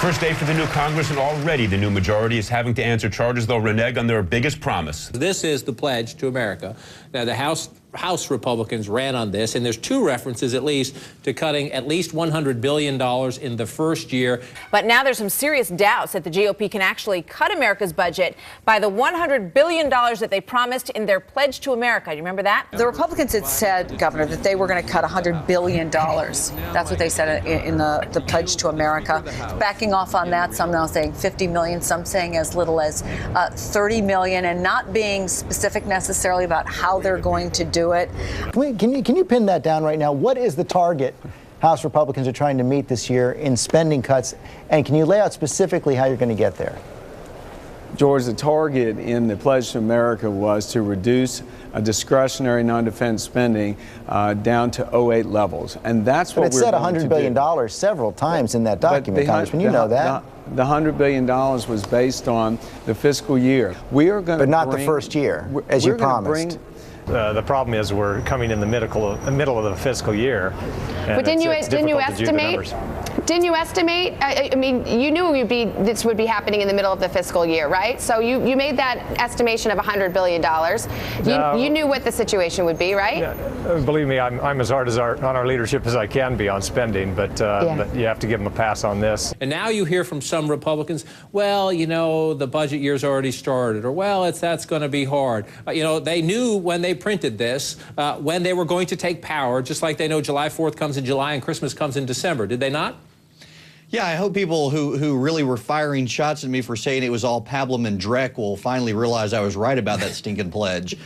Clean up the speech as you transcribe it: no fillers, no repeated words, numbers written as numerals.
First day for the new Congress, and already the new majority is having to answer charges they'll renege on their biggest promise. This is the pledge to America. Now, the House Republicans ran on this, and there's two references at least to cutting at least $100 billion in the first year. But now there's some serious doubts that the GOP can actually cut America's budget by the $100 billion that they promised in their pledge to America. Do you remember that? The Republicans had said, Governor, that they were going to cut $100 billion. That's what they said in the pledge to America. Backing off on that, some now saying 50 million, some saying as little as 30 million, and not being specific necessarily about how they're going to do it. Can you pin that down right now? What is the target House Republicans are trying to meet this year in spending cuts? And can you lay out specifically how you're going to get there? George, the target in the Pledge to America was to reduce discretionary non-defense spending down to 2008 levels. And that's what we're going to do. But it said $100 billion several times in that document, Congressman. You know that. The $100 billion was based on the fiscal year. We are going to But not the first year, as you promised. The problem is we're coming in the middle of the fiscal year. But didn't you estimate? Didn't you estimate? I mean, you knew this would be happening in the middle of the fiscal year, right? So you made that estimation of $100 billion. You knew what the situation would be, right? Yeah, believe me, I'm as hard on our leadership as I can be on spending, but you have to give them a pass on this. And now you hear from some Republicans, well, you know, the budget year's already started, or well, that's going to be hard. You know, they knew when they printed this, when they were going to take power, just like they know July 4th comes in July and Christmas comes in December. Did they not? Yeah, I hope people who really were firing shots at me for saying it was all pablum and dreck will finally realize I was right about that stinking pledge.